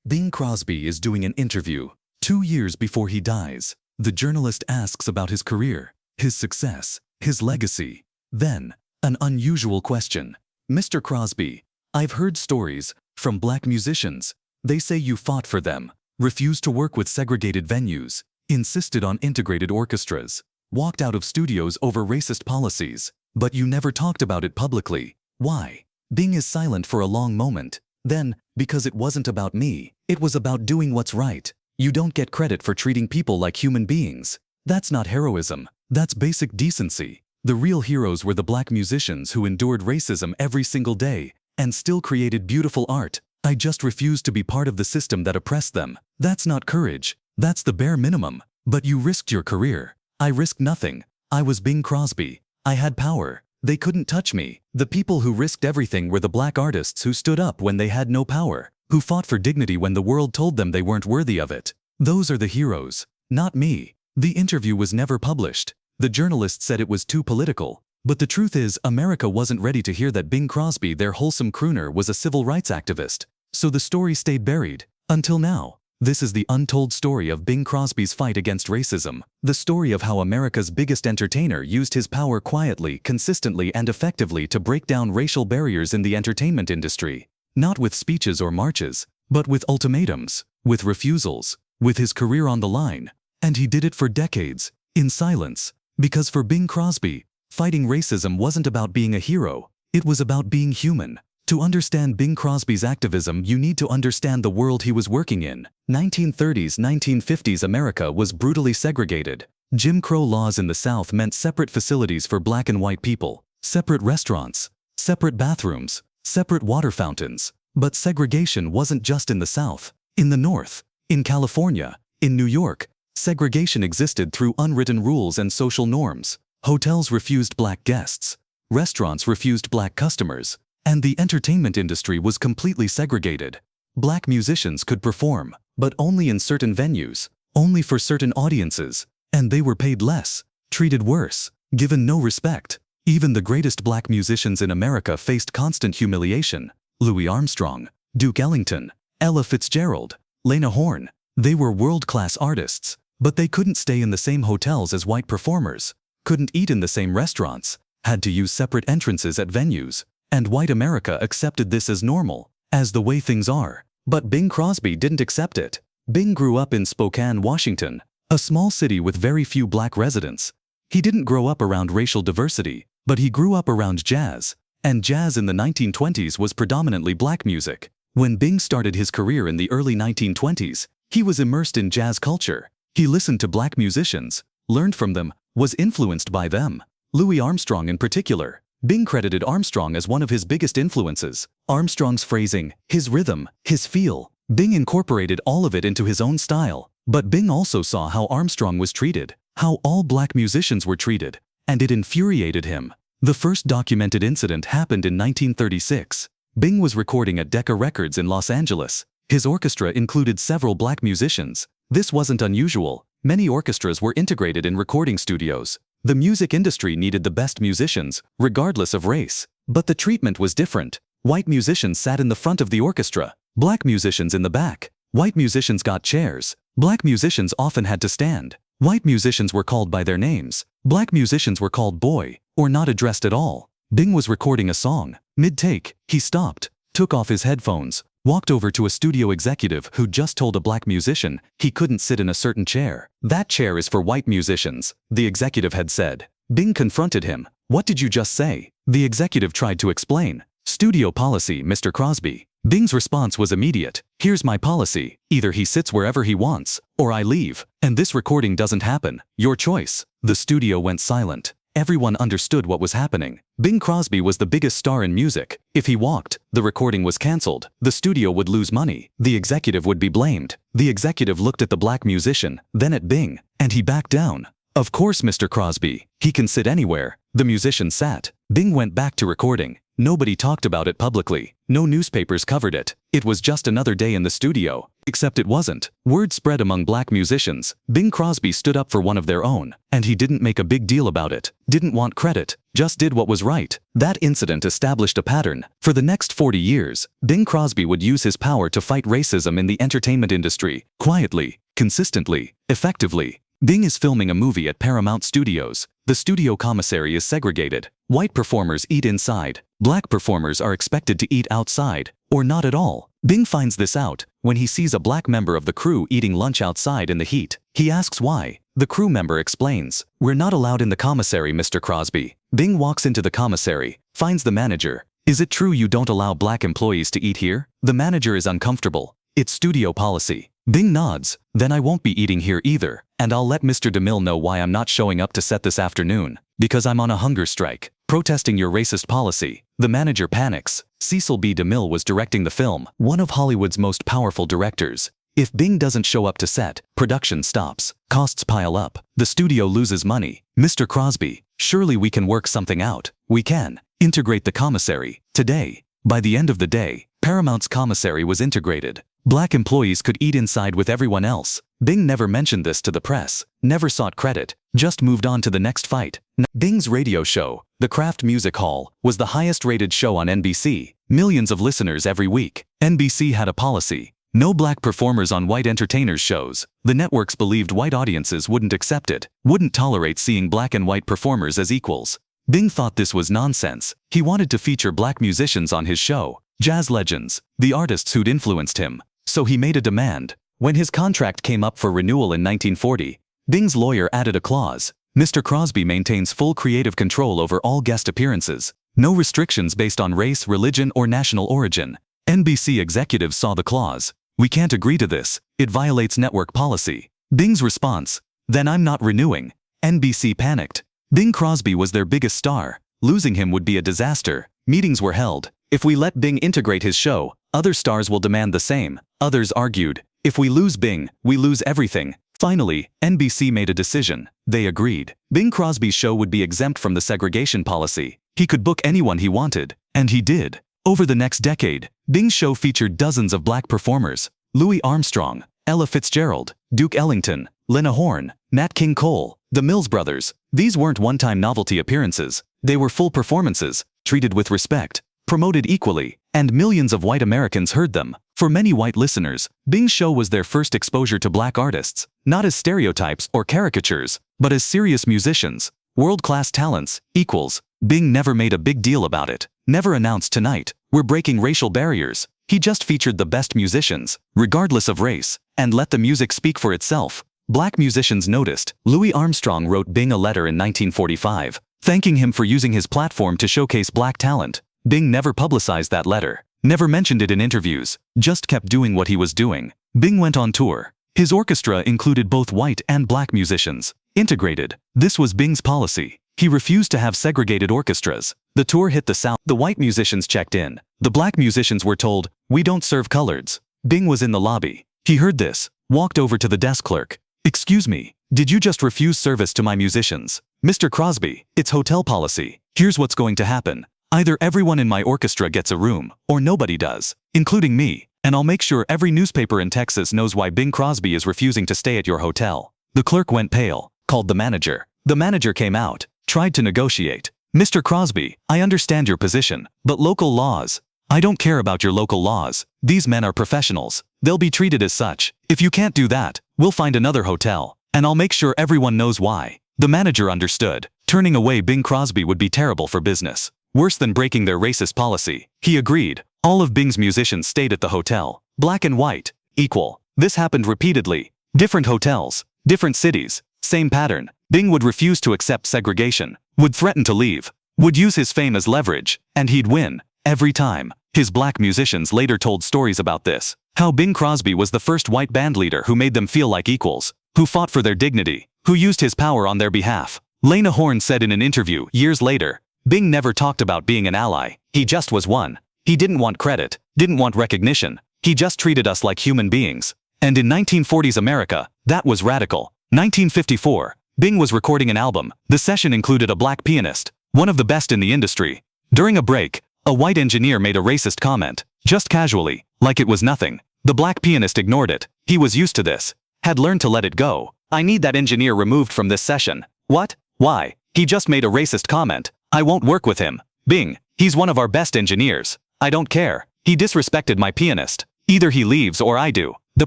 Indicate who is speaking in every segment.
Speaker 1: Bing Crosby is doing an interview 2 years before he dies. The journalist asks about his career, his success, his legacy. Then, an unusual question. Mr. Crosby, I've heard stories from black musicians. They say you fought for them, refused to work with segregated venues, insisted on integrated orchestras, walked out of studios over racist policies, but you never talked about it publicly. Why? Bing is silent for a long moment. Then, because it wasn't about me, it was about doing what's right. You don't get credit for treating people like human beings. That's not heroism. That's basic decency. The real heroes were the black musicians who endured racism every single day and still created beautiful art. I just refused to be part of the system that oppressed them. That's not courage. That's the bare minimum. But you risked your career. I risked nothing. I was Bing Crosby. I had power. They couldn't touch me. The people who risked everything were the black artists who stood up when they had no power, who fought for dignity when the world told them they weren't worthy of it. Those are the heroes, not me. The interview was never published. The journalist said it was too political. But the truth is, America wasn't ready to hear that Bing Crosby, their wholesome crooner, was a civil rights activist. So the story stayed buried. Until now. This is the untold story of Bing Crosby's fight against racism. The story of how America's biggest entertainer used his power quietly, consistently, and effectively to break down racial barriers in the entertainment industry. Not with speeches or marches, but with ultimatums, with refusals, with his career on the line. And he did it for decades, in silence. Because for Bing Crosby, fighting racism wasn't about being a hero, it was about being human. To understand Bing Crosby's activism, you need to understand the world he was working in. 1930s, 1950s America was brutally segregated. Jim Crow laws in the South meant separate facilities for black and white people, separate restaurants, separate bathrooms, separate water fountains. But segregation wasn't just in the South. In the North, in California, in New York, segregation existed through unwritten rules and social norms. Hotels refused black guests. Restaurants refused black customers. And the entertainment industry was completely segregated. Black musicians could perform, but only in certain venues, only for certain audiences, and they were paid less, treated worse, given no respect. Even the greatest black musicians in America faced constant humiliation. Louis Armstrong, Duke Ellington, Ella Fitzgerald, Lena Horne. They were world-class artists, but they couldn't stay in the same hotels as white performers, couldn't eat in the same restaurants, had to use separate entrances at venues. And white America accepted this as normal, as the way things are. But Bing Crosby didn't accept it. Bing grew up in Spokane, Washington, a small city with very few black residents. He didn't grow up around racial diversity, but he grew up around jazz. And jazz in the 1920s was predominantly black music. When Bing started his career in the early 1920s, he was immersed in jazz culture. He listened to black musicians, learned from them, was influenced by them. Louis Armstrong in particular. Bing credited Armstrong as one of his biggest influences. Armstrong's phrasing, his rhythm, his feel. Bing incorporated all of it into his own style. But Bing also saw how Armstrong was treated, how all black musicians were treated, and it infuriated him. The first documented incident happened in 1936. Bing was recording at Decca Records in Los Angeles. His orchestra included several black musicians. This wasn't unusual. Many orchestras were integrated in recording studios. The music industry needed the best musicians, regardless of race. But the treatment was different. White musicians sat in the front of the orchestra, black musicians in the back. White musicians got chairs. Black musicians often had to stand. White musicians were called by their names. Black musicians were called boy, or not addressed at all. Bing was recording a song. Mid-take, he stopped, took off his headphones, walked over to a studio executive who just told a black musician he couldn't sit in a certain chair. That chair is for white musicians, the executive had said. Bing confronted him. What did you just say? The executive tried to explain. Studio policy, Mr. Crosby. Bing's response was immediate. Here's my policy. Either he sits wherever he wants, or I leave, and this recording doesn't happen. Your choice. The studio went silent. Everyone understood what was happening. Bing Crosby was the biggest star in music. If he walked, the recording was cancelled. The studio would lose money. The executive would be blamed. The executive looked at the black musician, then at Bing, and he backed down. Of course, Mr. Crosby. He can sit anywhere. The musician sat. Bing went back to recording. Nobody talked about it publicly. No newspapers covered it. It was just another day in the studio. Except it wasn't. Word spread among black musicians. Bing Crosby stood up for one of their own, and he didn't make a big deal about it. Didn't want credit. Just did what was right. That incident established a pattern. For the next 40 years, Bing Crosby would use his power to fight racism in the entertainment industry. Quietly, consistently, effectively. Bing is filming a movie at Paramount Studios. The studio commissary is segregated. White performers eat inside. Black performers are expected to eat outside, or not at all. Bing finds this out when he sees a black member of the crew eating lunch outside in the heat. He asks why. The crew member explains, "We're not allowed in the commissary, Mr. Crosby." Bing walks into the commissary, finds the manager. "Is it true you don't allow black employees to eat here?" The manager is uncomfortable. "It's studio policy." Bing nods. "Then I won't be eating here either, and I'll let Mr. DeMille know why I'm not showing up to set this afternoon. Because I'm on a hunger strike, protesting your racist policy." The manager panics. Cecil B. DeMille was directing the film, one of Hollywood's most powerful directors. If Bing doesn't show up to set, production stops, costs pile up, the studio loses money. "Mr. Crosby, surely we can work something out." "We can. Integrate the commissary, today." By the end of the day, Paramount's commissary was integrated. Black employees could eat inside with everyone else. Bing never mentioned this to the press, never sought credit, just moved on to the next fight. Bing's radio show, The Kraft Music Hall, was the highest-rated show on NBC. Millions of listeners every week. NBC had a policy: no black performers on white entertainers' shows. The networks believed white audiences wouldn't accept it, wouldn't tolerate seeing black and white performers as equals. Bing thought this was nonsense. He wanted to feature black musicians on his show, jazz legends, the artists who'd influenced him. So he made a demand. When his contract came up for renewal in 1940, Bing's lawyer added a clause: Mr. Crosby maintains full creative control over all guest appearances. No restrictions based on race, religion, or national origin. NBC executives saw the clause. "We can't agree to this. It violates network policy." Bing's response: "Then I'm not renewing." NBC panicked. Bing Crosby was their biggest star. Losing him would be a disaster. Meetings were held. "If we let Bing integrate his show, other stars will demand the same." Others argued, "If we lose Bing, we lose everything." Finally, NBC made a decision. They agreed. Bing Crosby's show would be exempt from the segregation policy. He could book anyone he wanted, and he did. Over the next decade, Bing's show featured dozens of black performers: Louis Armstrong, Ella Fitzgerald, Duke Ellington, Lena Horne, Nat King Cole, the Mills Brothers. These weren't one-time novelty appearances. They were full performances, treated with respect, promoted equally, and millions of white Americans heard them. For many white listeners, Bing's show was their first exposure to black artists, not as stereotypes or caricatures, but as serious musicians, world-class talents, equals. Bing never made a big deal about it, never announced, "Tonight, we're breaking racial barriers." He just featured the best musicians, regardless of race, and let the music speak for itself. Black musicians noticed. Louis Armstrong wrote Bing a letter in 1945, thanking him for using his platform to showcase black talent. Bing never publicized that letter, never mentioned it in interviews, just kept doing what he was doing. Bing went on tour. His orchestra included both white and black musicians, integrated. This was Bing's policy. He refused to have segregated orchestras. The tour hit the South. The white musicians checked in. The black musicians were told, "We don't serve coloreds." Bing was in the lobby. He heard this, walked over to the desk clerk. "Excuse me, did you just refuse service to my musicians?" "Mr. Crosby, it's hotel policy. Here's what's going to happen. Either everyone in my orchestra gets a room, or nobody does, including me, and I'll make sure every newspaper in Texas knows why Bing Crosby is refusing to stay at your hotel." The clerk went pale, called the manager. The manager came out, tried to negotiate. "Mr. Crosby, I understand your position, but local laws." "I don't care about your local laws. These men are professionals. They'll be treated as such. If you can't do that, we'll find another hotel, and I'll make sure everyone knows why." The manager understood. Turning away Bing Crosby would be terrible for business. Worse than breaking their racist policy. He agreed. All of Bing's musicians stayed at the hotel. Black and white, equal. This happened repeatedly. Different hotels, different cities, same pattern. Bing would refuse to accept segregation, would threaten to leave, would use his fame as leverage, and he'd win. Every time. His black musicians later told stories about this. How Bing Crosby was the first white band leader who made them feel like equals, who fought for their dignity, who used his power on their behalf. Lena Horne said in an interview years later, "Bing never talked about being an ally. He just was one. He didn't want credit, didn't want recognition. He just treated us like human beings." And in 1940s America, that was radical. 1954, Bing was recording an album. The session included a black pianist, one of the best in the industry. During a break, a white engineer made a racist comment, just casually, like it was nothing. The black pianist ignored it. He was used to this. Had learned to let it go. I need that engineer removed from this session. What? Why? He just made a racist comment. I won't work with him. Bing. He's one of our best engineers. I don't care. He disrespected my pianist. Either he leaves or I do. The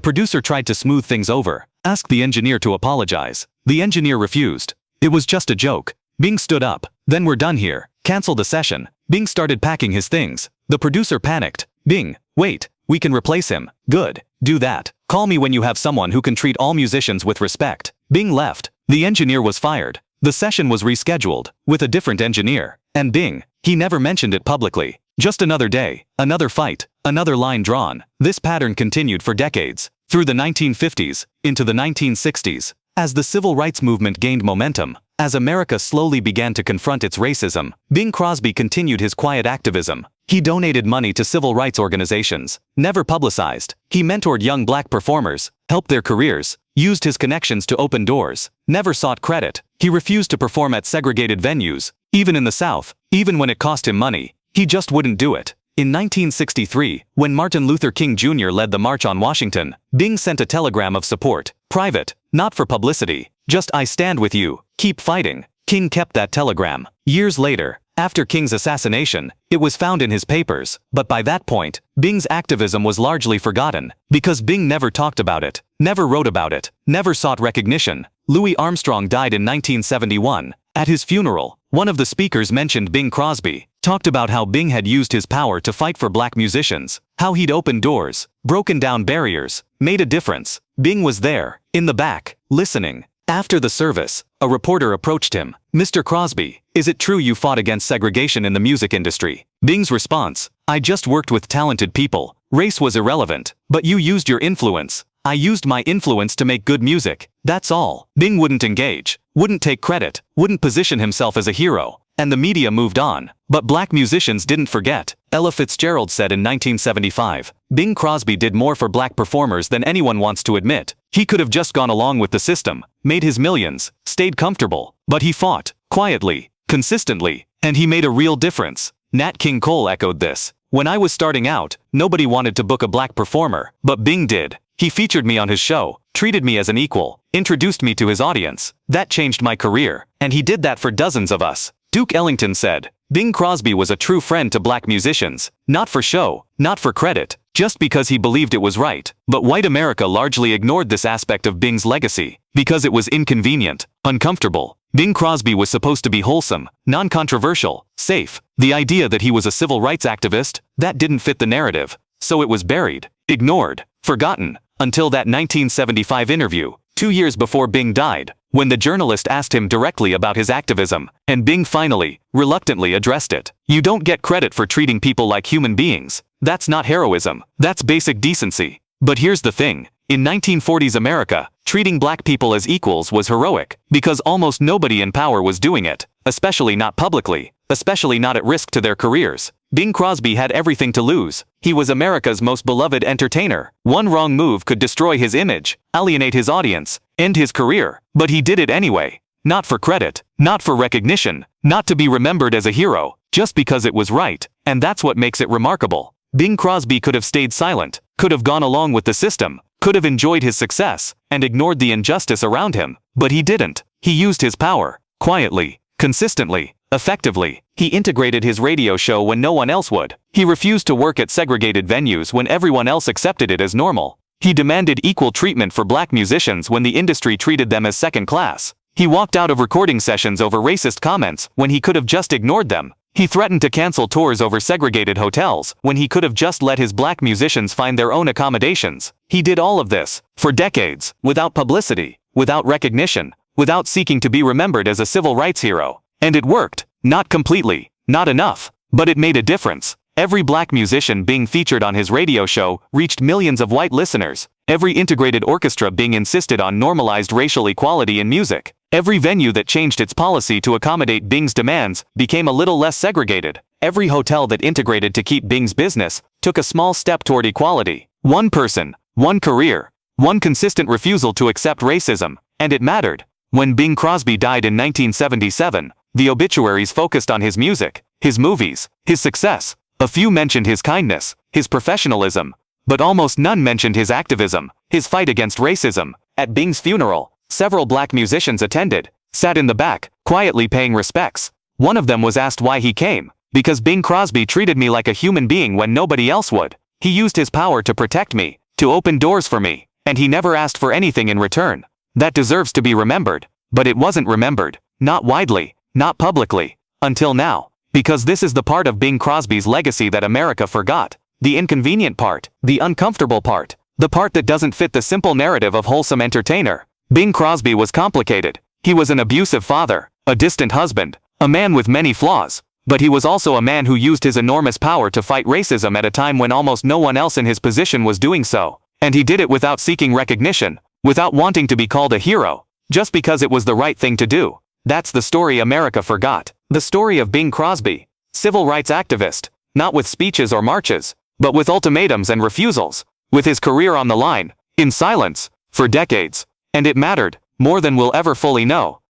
Speaker 1: producer tried to smooth things over. Asked the engineer to apologize. The engineer refused. It was just a joke. Bing stood up. Then we're done here. Cancel the session. Bing started packing his things. The producer panicked. Bing, wait. We can replace him. Good. Do that. Call me when you have someone who can treat all musicians with respect. Bing left. The engineer was fired. The session was rescheduled, with a different engineer. And Bing, he never mentioned it publicly. Just another day, another fight, another line drawn. This pattern continued for decades. Through the 1950s, into the 1960s. As the civil rights movement gained momentum, as America slowly began to confront its racism, Bing Crosby continued his quiet activism. He donated money to civil rights organizations, never publicized. He mentored young black performers, helped their careers, used his connections to open doors, never sought credit. He refused to perform at segregated venues, even in the South, even when it cost him money. He just wouldn't do it. In 1963, when Martin Luther King Jr. led the March on Washington, Bing sent a telegram of support, private, not for publicity, just I stand with you, keep fighting. King kept that telegram. Years later, after King's assassination, it was found in his papers, but by that point, Bing's activism was largely forgotten, because Bing never talked about it, never wrote about it, never sought recognition. Louis Armstrong died in 1971. At his funeral, one of the speakers mentioned Bing Crosby, talked about how Bing had used his power to fight for black musicians, how he'd opened doors, broken down barriers, made a difference. Bing was there, in the back, listening. After the service, a reporter approached him. Mr. Crosby, is it true you fought against segregation in the music industry? Bing's response, I just worked with talented people. Race was irrelevant, but you used your influence. I used my influence to make good music. That's all. Bing wouldn't engage, wouldn't take credit, wouldn't position himself as a hero. And the media moved on. But black musicians didn't forget. Ella Fitzgerald said in 1975, Bing Crosby did more for black performers than anyone wants to admit. He could have just gone along with the system, made his millions, stayed comfortable. But he fought, quietly, consistently, and he made a real difference. Nat King Cole echoed this. When I was starting out, nobody wanted to book a black performer, but Bing did. He featured me on his show, treated me as an equal, introduced me to his audience. That changed my career, and he did that for dozens of us. Duke Ellington said, Bing Crosby was a true friend to black musicians, not for show, not for credit, just because he believed it was right. But white America largely ignored this aspect of Bing's legacy, because it was inconvenient, uncomfortable. Bing Crosby was supposed to be wholesome, non-controversial, safe. The idea that he was a civil rights activist, that didn't fit the narrative. So it was buried, ignored, forgotten, until that 1975 interview, 2 years before Bing died, when the journalist asked him directly about his activism, and Bing finally, reluctantly addressed it. You don't get credit for treating people like human beings. That's not heroism. That's basic decency. But here's the thing. In 1940s America, treating black people as equals was heroic, because almost nobody in power was doing it, especially not publicly, especially not at risk to their careers. Bing Crosby had everything to lose. He was America's most beloved entertainer. One wrong move could destroy his image, alienate his audience, end his career. But he did it anyway. Not for credit, not for recognition, not to be remembered as a hero, just because it was right. And that's what makes it remarkable. Bing Crosby could have stayed silent, could have gone along with the system, could have enjoyed his success, and ignored the injustice around him. But he didn't. He used his power, quietly, consistently, effectively. He integrated his radio show when no one else would. He refused to work at segregated venues when everyone else accepted it as normal. He demanded equal treatment for black musicians when the industry treated them as second class. He walked out of recording sessions over racist comments when he could have just ignored them. He threatened to cancel tours over segregated hotels when he could have just let his black musicians find their own accommodations. He did all of this, for decades, without publicity, without recognition, without seeking to be remembered as a civil rights hero. And it worked. Not completely, not enough, but it made a difference. Every black musician being featured on his radio show reached millions of white listeners. Every integrated orchestra being insisted on normalized racial equality in music. Every venue that changed its policy to accommodate Bing's demands became a little less segregated. Every hotel that integrated to keep Bing's business took a small step toward equality. One person, one career, one consistent refusal to accept racism, and it mattered. When Bing Crosby died in 1977, the obituaries focused on his music, his movies, his success. A few mentioned his kindness, his professionalism.
Speaker 2: but almost none mentioned his activism, his fight against racism. At Bing's funeral, several black musicians attended, sat in the back, quietly paying respects. One of them was asked why he came. Because Bing Crosby treated me like a human being when nobody else would. He used his power to protect me, to open doors for me, and he never asked for anything in return. That deserves to be remembered. But it wasn't remembered. Not widely, not publicly, until now. Because this is the part of Bing Crosby's legacy that America forgot. The inconvenient part, the uncomfortable part, the part that doesn't fit the simple narrative of wholesome entertainer. Bing Crosby was complicated. He was an abusive father, a distant husband, a man with many flaws. But he was also a man who used his enormous power to fight racism at a time when almost no one else in his position was doing so. And he did it without seeking recognition, without wanting to be called a hero, just because it was the right thing to do. That's the story America forgot. The story of Bing Crosby, civil rights activist, not with speeches or marches, but with ultimatums and refusals, with his career on the line, in silence, for decades. And it mattered, more than we'll ever fully know.